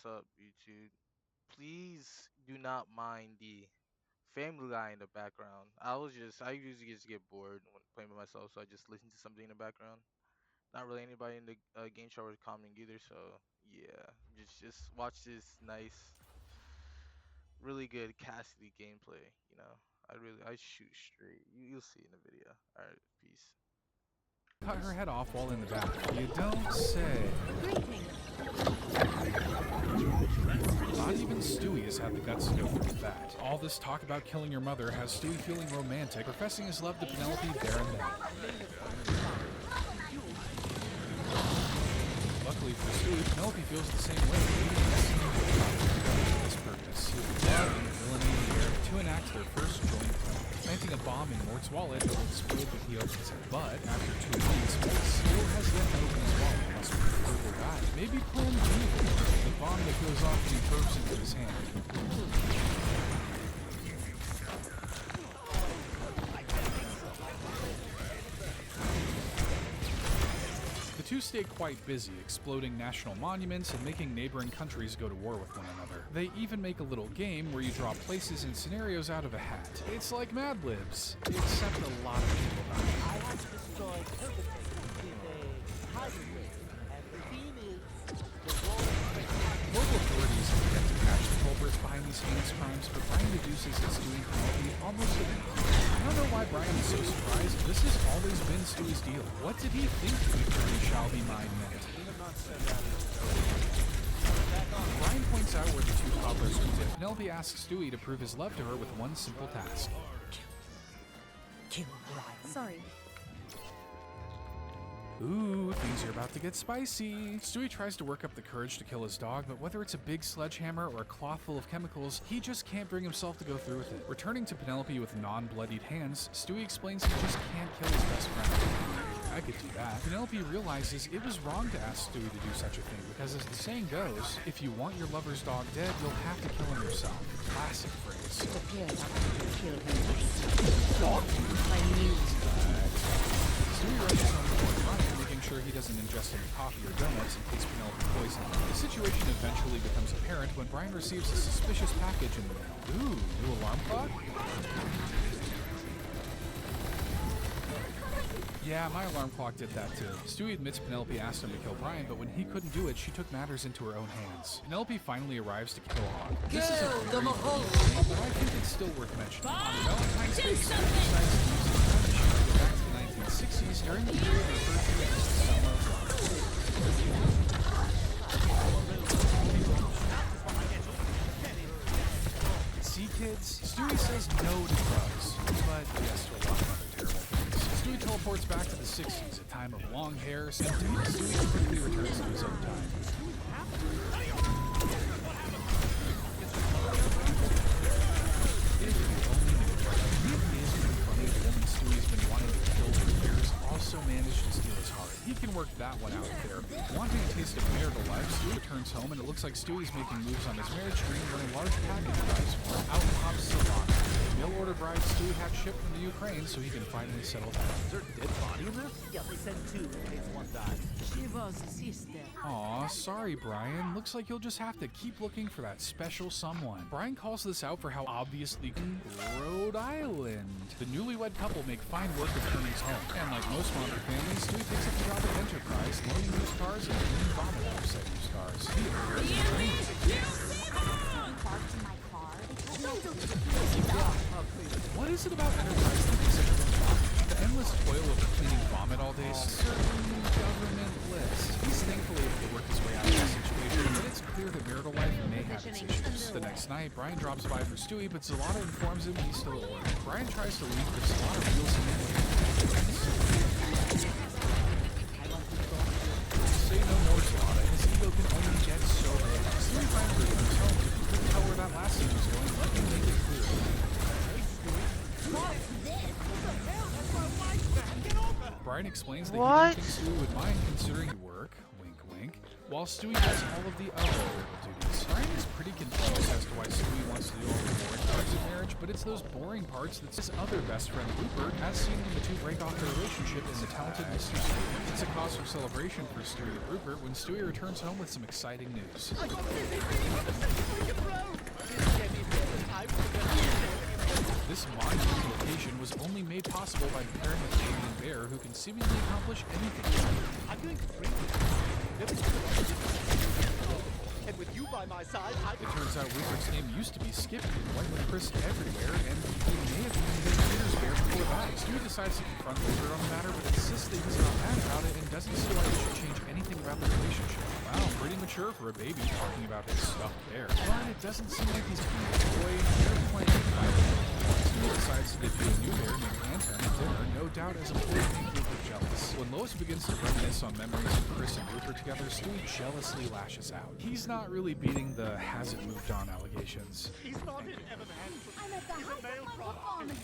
up, YouTube? Please do not mind the Family Guy in the background. I usually just get bored when playing by myself, so I just listen to something in the background. Not really anybody in the game show is commenting either, so yeah, just watch this nice, really good Cassidy gameplay. I shoot straight. You'll see in the video. All right, peace. Cut her head off while in the back. You don't say. Not even Stewie has had the guts to go through with that. All this talk about killing your mother has Stewie feeling romantic, professing his love to Penelope there and then. Luckily for Stewie, Penelope feels the same way, leading for this purpose. Love and villainy to enact their first joint plan. Planting a bomb in Mort's wallet will explode when he opens it. But after 2 weeks, Mort still has yet to open his wallet unless we further guy. Maybe plan B, the bomb that goes off when he burps into his hand. The two stay quite busy, exploding national monuments and making neighboring countries go to war with one another. They even make a little game where you draw places and scenarios out of a hat. It's like Mad Libs, except a lot of people die. I have destroyed everything with a highway, and the theme is the Local authorities have yet to catch the culprits behind these heinous crimes, but Brian deduces it's doing Penelope almost immediately. I don't know why Brian is so surprised. This has always been Stewie's deal. What did he think victory shall be mine meant? Brian points out where the two toddlers are did. Penelope asks Stewie to prove his love to her with one simple task. Kill Brian. Sorry. Ooh, things are about to get spicy. Stewie tries to work up the courage to kill his dog, but whether it's a big sledgehammer or a cloth full of chemicals, he just can't bring himself to go through with it. Returning to Penelope with non-bloodied hands, Stewie explains he just can't kill his best friend. I could do that. Penelope realizes it was wrong to ask Stewie to do such a thing, because as the saying goes, if you want your lover's dog dead, you'll have to kill him yourself. Classic phrase. It appears I have killed him. I knew Stewie rushes home toward Brian, making sure he doesn't ingest any coffee or donuts in case Penelope poisons him. The situation eventually becomes apparent when Brian receives a suspicious package in the mail. Ooh, new alarm clock? Yeah, my alarm clock did that too. Stewie admits Penelope asked him to kill Brian, but when he couldn't do it, she took matters into her own hands. Penelope finally arrives to kill Hog. This is a very but I think it's still worth mentioning. On Valentine's Day, Stewie decides to use his time machine to go back to the 1960s during the period referred to as the Summer of Love. See, kids? Stewie says no to drugs, but yes to a lot of other terrible things. Stewie teleports back to the 60s, a time of long hair, sympathy. Stewie quickly returns to his own time. Stewie's been wanting to kill for years, also managed to steal his heart. He can work that one out there. Wanting a taste of marital life, Stewie returns home and it looks like Stewie's making moves on his marriage screen when a large package arrives for him. Out pops Savannah. Mail-order bride Stewie had shipped from the Ukraine so he can finally settle down. Is there a dead body in this? Yeah, they sent 2 in case one died. she was a sister. Aw, sorry Brian. Looks like you'll just have to keep looking for that special someone. Brian calls this out for how obviously Rhode Island. The newlywed couple make fine work of Turning's home. And like most modern families, Stewie picks up the job at Enterprise, loaning used cars and cleaning vomit out of said used cars. What is it about Enterprise that makes it the endless toil of cleaning vomit all day? Certain government list. He's thankfully able to work his way out of the situation, but it's clear that marital life may have its issues. The next night, Brian drops by for Stewie, but Zalata informs him he's still at work. Brian tries to leave, but Zalata reels him in with Say no more, Zalata. His ego can only get so big. Stewie finally returns home, but he couldn't tell where that last scene was going. Let me make it clear. Brian explains that he didn't think Stewie would mind considering work, wink wink, while Stewie does all of the other duties. Brian is pretty confused as to why Stewie wants to do all the boring parts of marriage, but it's those boring parts that his other best friend Rupert has seen when the two break off their relationship in The Talented Mr. Stewie. It's a cause for celebration for Stewie and Rupert when Stewie returns home with some exciting news. possible by pairing with a human bear who can seemingly accomplish anything. I'm going to bring you. Nobody's going to and with you by my side, It turns out Rupert's name used to be Skippy, and went with Chris everywhere, and he may have even been Peter's bear before that. Stewie decides to confront Rupert on the matter, but insists that he's not mad about it and doesn't see why he should change anything about the relationship. Wow, pretty mature for a baby talking about his stuffed bear. But it doesn't seem like he's being a boy. They're playing with fire. Stewie decides to debut a new bear named Anton at dinner, no doubt as a boy named Rupert jealous. When Lois begins to reminisce on memories of Chris and Rupert together, Stewie jealously lashes out. He's not really beating the hasn't moved on allegations. he's not in Everman. I'm at the height of my performance.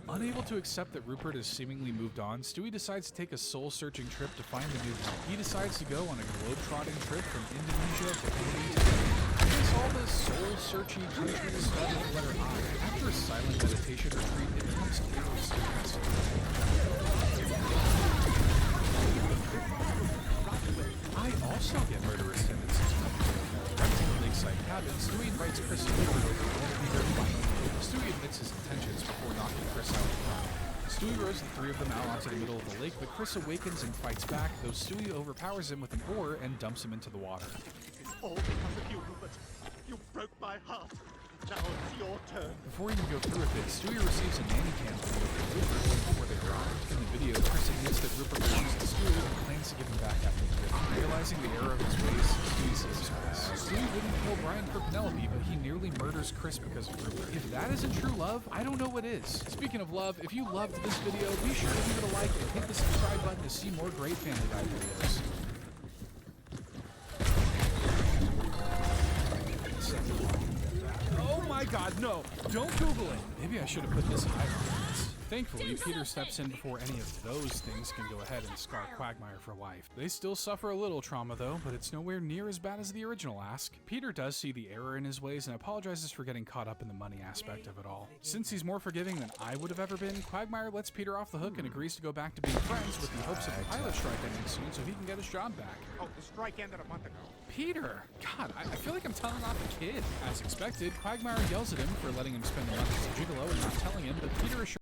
Unable to accept that Rupert has seemingly moved on, Stewie decides to take a soul-searching trip to find a new home. He decides to go on a globe-trotting trip from Indonesia to Italy to Italy. I guess all the soul-searching countries start with the letter I. After a silent meditation retreat, it becomes clear to Stewie. I also get murderous tendencies. Renting a lakeside cabin, Stewie invites Chris and Rupert over to be their final meal. Stewie admits his intentions before knocking Chris out of the crowd. Stewie rows the three of them out onto the middle of the lake, but Chris awakens and fights back, though Stewie overpowers him with an oar and dumps him into the water. It's all because of you, Rupert. You broke my heart. Now it's your turn. Before he can go through with it, Stewie receives a nanny cam from Rupert before they arrive. In the video, Chris admits that Rupert belongs to Stewie and plans to give him back after the video. Realizing the error of his ways, Stewie says his piece. Stewie wouldn't kill Brian for Penelope, but he nearly murders Chris because of Rupert. If that isn't true love, I don't know what is. Speaking of love, if you loved this video, be sure to give it a like and hit the subscribe button to see more great Family Guy videos. Oh my god, no! Don't Google it! Maybe I should have put this higher. Thankfully, Peter steps in before any of those things can go ahead and scar Quagmire for life. They still suffer a little trauma though, but it's nowhere near as bad as the original Ask. Peter does see the error in his ways and apologizes for getting caught up in the money aspect of it all. Since he's more forgiving than I would have ever been, Quagmire lets Peter off the hook and agrees to go back to being friends with the hopes of the pilot strike ending soon so he can get his job back. Oh, the strike ended a month ago. Peter! God, I feel like I'm telling off a kid. As expected, Quagmire yells at him for letting him spend the money as a gigolo and not telling him, but Peter assures